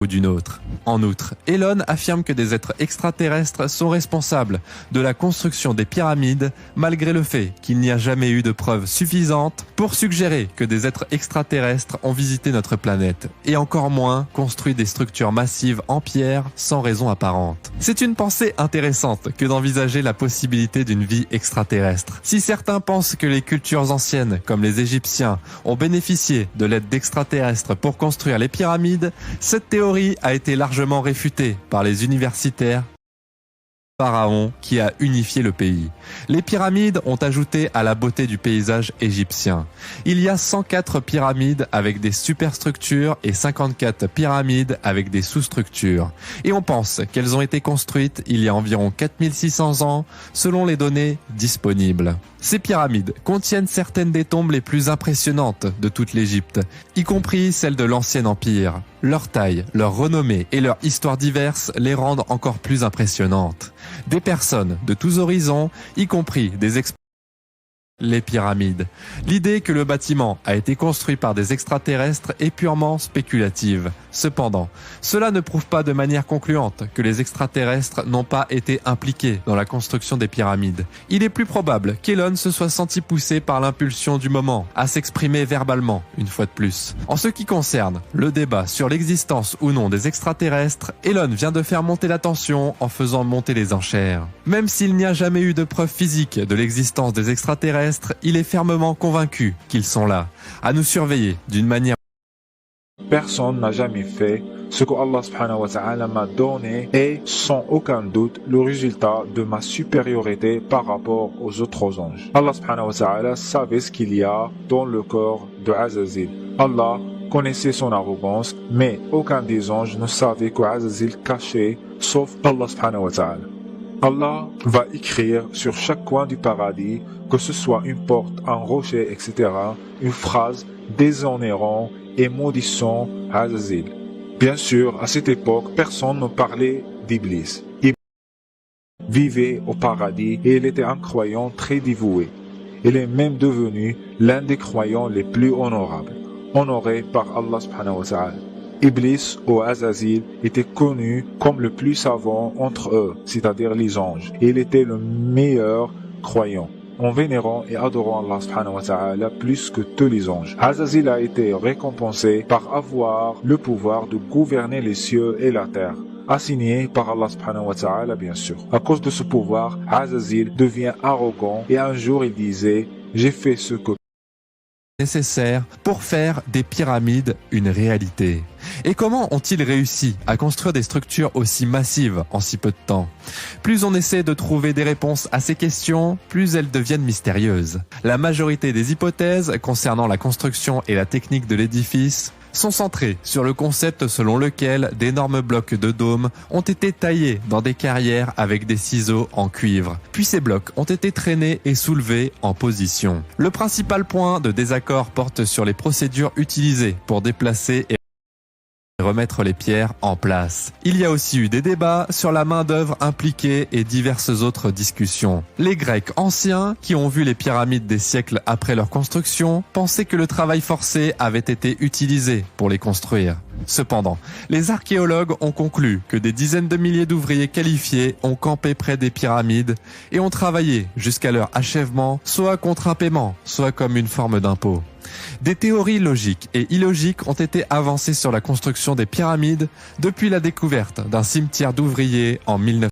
ou d'une autre. En outre, Elon affirme que des êtres extraterrestres sont responsables de la construction des pyramides, malgré le fait qu'il n'y a jamais eu de preuves suffisantes pour suggérer que des êtres extraterrestres ont visité notre planète, et encore moins construit des structures massives en pierre sans raison apparente. C'est une pensée intéressante que d'envisager la possibilité d'une vie extraterrestre. Si certains pensent que les cultures anciennes, comme les Égyptiens, ont bénéficié de l'aide d'extraterrestres pour construire les pyramides, cette théorie a été largement réfutée par les universitaires pharaon qui a unifié le pays. Les pyramides ont ajouté à la beauté du paysage égyptien. Il y a 104 pyramides avec des superstructures et 54 pyramides avec des sous-structures. Et on pense qu'elles ont été construites il y a environ 4600 ans selon les données disponibles. Ces pyramides contiennent certaines des tombes les plus impressionnantes de toute l'Égypte, y compris celles de l'Ancien Empire. Leur taille, leur renommée et leur histoire diverse les rendent encore plus impressionnantes. Des personnes de tous horizons, y compris des experts, les pyramides. L'idée que le bâtiment a été construit par des extraterrestres est purement spéculative. Cependant, cela ne prouve pas de manière concluante que les extraterrestres n'ont pas été impliqués dans la construction des pyramides. Il est plus probable qu'Elon se soit senti poussé par l'impulsion du moment à s'exprimer verbalement, une fois de plus. En ce qui concerne le débat sur l'existence ou non des extraterrestres, Elon vient de faire monter la tension en faisant monter les enchères. Même s'il n'y a jamais eu de preuve physique de l'existence des extraterrestres, il est fermement convaincu qu'ils sont là, à nous surveiller d'une manière. Personne n'a jamais fait ce que Allah subhanahu wa ta'ala m'a donné et sans aucun doute le résultat de ma supériorité par rapport aux autres anges. Allah subhanahu wa ta'ala savait ce qu'il y a dans le corps de Azazil. Allah connaissait son arrogance, mais aucun des anges ne savait que Azazil cachait, sauf Allah subhanahu wa ta'ala. Allah va écrire sur chaque coin du paradis, que ce soit une porte, un rocher, etc., une phrase déshonorant et maudissant Azazil. Bien sûr, à cette époque, personne ne parlait d'Iblis. Il vivait au paradis et il était un croyant très dévoué. Il est même devenu l'un des croyants les plus honorables, honoré par Allah subhanahu wa ta'ala. Iblis ou Azazil était connu comme le plus savant entre eux, c'est-à-dire les anges. Et il était le meilleur croyant, en vénérant et adorant Allah subhanahu wa ta'ala plus que tous les anges. Azazil a été récompensé par avoir le pouvoir de gouverner les cieux et la terre, assigné par Allah subhanahu wa ta'ala bien sûr. À cause de ce pouvoir, Azazil devient arrogant et un jour il disait « J'ai fait ce que nécessaire pour faire des pyramides une réalité. Et comment ont-ils réussi à construire des structures aussi massives en si peu de temps? Plus on essaie de trouver des réponses à ces questions, plus elles deviennent mystérieuses. La majorité des hypothèses concernant la construction et la technique de l'édifice sont centrées sur le concept selon lequel d'énormes blocs de dôme ont été taillés dans des carrières avec des ciseaux en cuivre. Puis ces blocs ont été traînés et soulevés en position. Le principal point de désaccord porte sur les procédures utilisées pour déplacer et remettre les pierres en place. Il y a aussi eu des débats sur la main-d'œuvre impliquée et diverses autres discussions. Les Grecs anciens, qui ont vu les pyramides des siècles après leur construction, pensaient que le travail forcé avait été utilisé pour les construire. Cependant, les archéologues ont conclu que des dizaines de milliers d'ouvriers qualifiés ont campé près des pyramides et ont travaillé jusqu'à leur achèvement, soit contre un paiement, soit comme une forme d'impôt. Des théories logiques et illogiques ont été avancées sur la construction des pyramides depuis la découverte d'un cimetière d'ouvriers en 1900.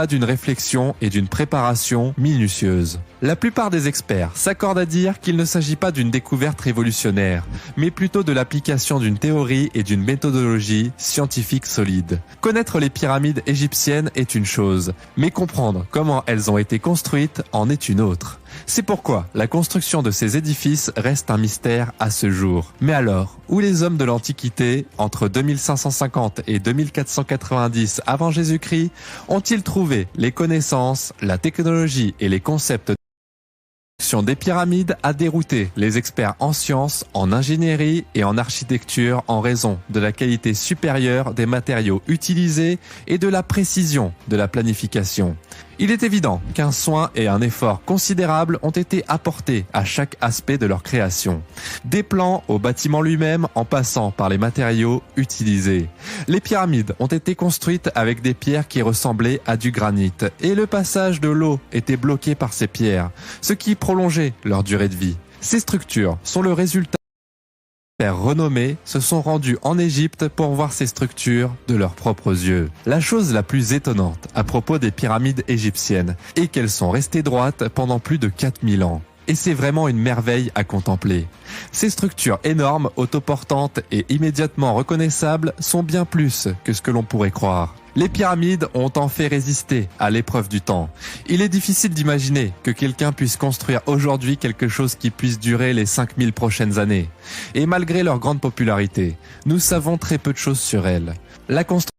D'une réflexion et d'une préparation minutieuse. La plupart des experts s'accordent à dire qu'il ne s'agit pas d'une découverte révolutionnaire, mais plutôt de l'application d'une théorie et d'une méthodologie scientifique solide. Connaître les pyramides égyptiennes est une chose, mais comprendre comment elles ont été construites en est une autre. C'est pourquoi la construction de ces édifices reste un mystère à ce jour. Mais alors, où les hommes de l'Antiquité, entre 2550 et 2490 avant Jésus-Christ, ont-ils trouvé les connaissances, la technologie et les concepts des pyramides a dérouté les experts en sciences, en ingénierie et en architecture en raison de la qualité supérieure des matériaux utilisés et de la précision de la planification. Il est évident qu'un soin et un effort considérables ont été apportés à chaque aspect de leur création. Des plans au bâtiment lui-même en passant par les matériaux utilisés. Les pyramides ont été construites avec des pierres qui ressemblaient à du granit et le passage de l'eau était bloqué par ces pierres, ce qui prolongeait leur durée de vie. Ces structures sont le résultat renommés se sont rendus en Égypte pour voir ces structures de leurs propres yeux. La chose la plus étonnante à propos des pyramides égyptiennes est qu'elles sont restées droites pendant plus de 4000 ans. Et c'est vraiment une merveille à contempler. Ces structures énormes, autoportantes et immédiatement reconnaissables sont bien plus que ce que l'on pourrait croire. Les pyramides ont en fait résisté à l'épreuve du temps. Il est difficile d'imaginer que quelqu'un puisse construire aujourd'hui quelque chose qui puisse durer les 5000 prochaines années. Et malgré leur grande popularité, nous savons très peu de choses sur elles. La construction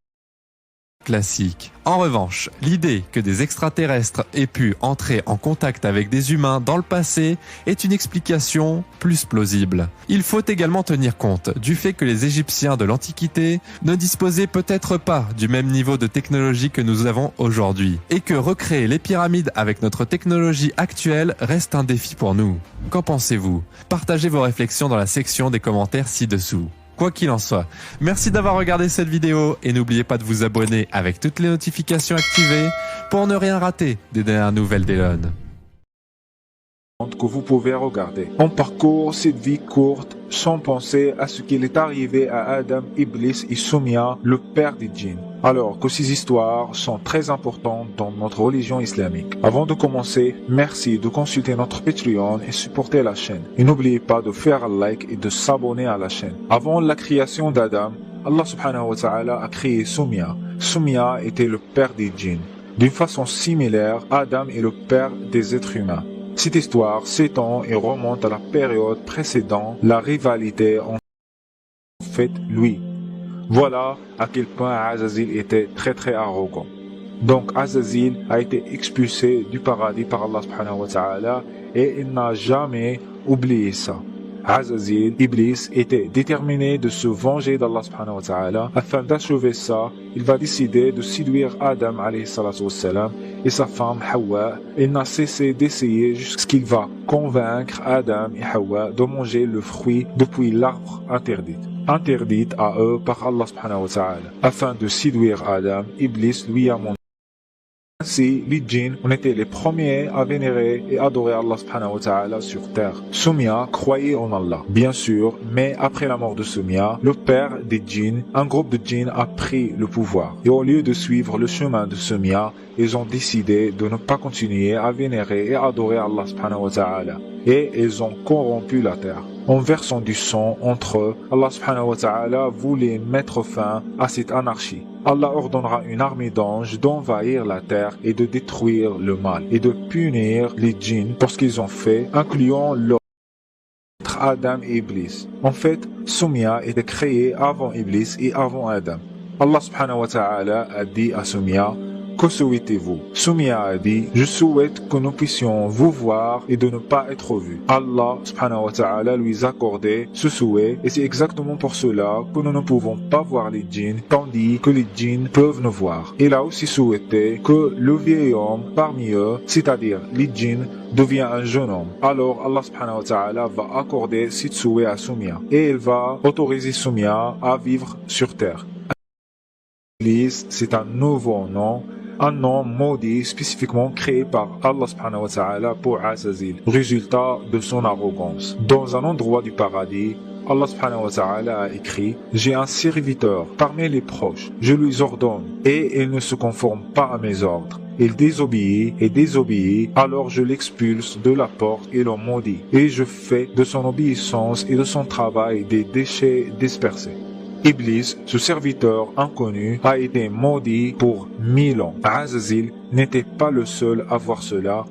classique. En revanche, l'idée que des extraterrestres aient pu entrer en contact avec des humains dans le passé est une explication plus plausible. Il faut également tenir compte du fait que les Égyptiens de l'Antiquité ne disposaient peut-être pas du même niveau de technologie que nous avons aujourd'hui, et que recréer les pyramides avec notre technologie actuelle reste un défi pour nous. Qu'en pensez-vous? Partagez vos réflexions dans la section des commentaires ci-dessous. Quoi qu'il en soit, merci d'avoir regardé cette vidéo et n'oubliez pas de vous abonner avec toutes les notifications activées pour ne rien rater des dernières nouvelles d'Elon. Que vous pouvez regarder. On parcourt cette vie courte sans penser à ce qu'il est arrivé à Adam, Iblis et Soumia, le père des djinns. Alors que ces histoires sont très importantes dans notre religion islamique. Avant de commencer, merci de consulter notre Patreon et supporter la chaîne. Et n'oubliez pas de faire un like et de s'abonner à la chaîne. Avant la création d'Adam, Allah subhanahu wa ta'ala a créé Soumia. Soumia était le père des djinns. D'une façon similaire, Adam est le père des êtres humains. Cette histoire s'étend et remonte à la période précédant la rivalité en fait lui. Voilà à quel point Azazil était très arrogant. Donc Azazil a été expulsé du paradis par Allah subhanahu wa ta'ala et il n'a jamais oublié ça. Azazil, Iblis, était déterminé de se venger d'Allah subhanahu wa ta'ala. Afin d'achever ça, il va décider de séduire Adam alayhi salatu wassalam et sa femme Hawa. Il n'a cessé d'essayer jusqu'à ce qu'il va convaincre Adam et Hawa de manger le fruit depuis l'arbre interdit à eux par Allah subhanahu wa ta'ala. Afin de séduire Adam, Iblis lui a montré. Ainsi, les djinns ont été les premiers à vénérer et adorer Allah subhanahu wa ta'ala sur terre. Soumia croyait en Allah, bien sûr, mais après la mort de Soumia, le père des djinns, un groupe de djinns a pris le pouvoir. Et au lieu de suivre le chemin de Soumia, ils ont décidé de ne pas continuer à vénérer et adorer Allah subhanahu wa ta'ala. Et ils ont corrompu la terre. En versant du sang entre eux, Allah subhanahu wa ta'ala voulait mettre fin à cette anarchie. Allah ordonnera une armée d'anges d'envahir la terre et de détruire le mal et de punir les djinns pour ce qu'ils ont fait, incluant leur Adam et Iblis. En fait, Soumia était créé avant Iblis et avant Adam. Allah subhanahu wa ta'ala a dit à Soumia: que souhaitez-vous? Soumia a dit: je souhaite que nous puissions vous voir et de ne pas être vus. Allah subhanahu wa ta'ala lui a accordé ce souhait et c'est exactement pour cela que nous ne pouvons pas voir les djinns tandis que les djinns peuvent nous voir. Il a aussi souhaité que le vieil homme parmi eux, c'est-à-dire les djinns, devient un jeune homme. Alors Allah subhanahu wa ta'ala va accorder ce souhait à Soumia et il va autoriser Soumia à vivre sur terre. Iblis, c'est un nouveau nom, un nom maudit spécifiquement créé par Allah subhanahu wa ta'ala pour Azazil, résultat de son arrogance. Dans un endroit du paradis, Allah subhanahu wa ta'ala a écrit: j'ai un serviteur parmi les proches, je lui ordonne et il ne se conforme pas à mes ordres. Il désobéit, alors je l'expulse de la porte et le maudit, et je fais de son obéissance et de son travail des déchets dispersés. Iblis, ce serviteur inconnu, a été maudit pour 1000 ans. Azazil n'était pas le seul à voir cela.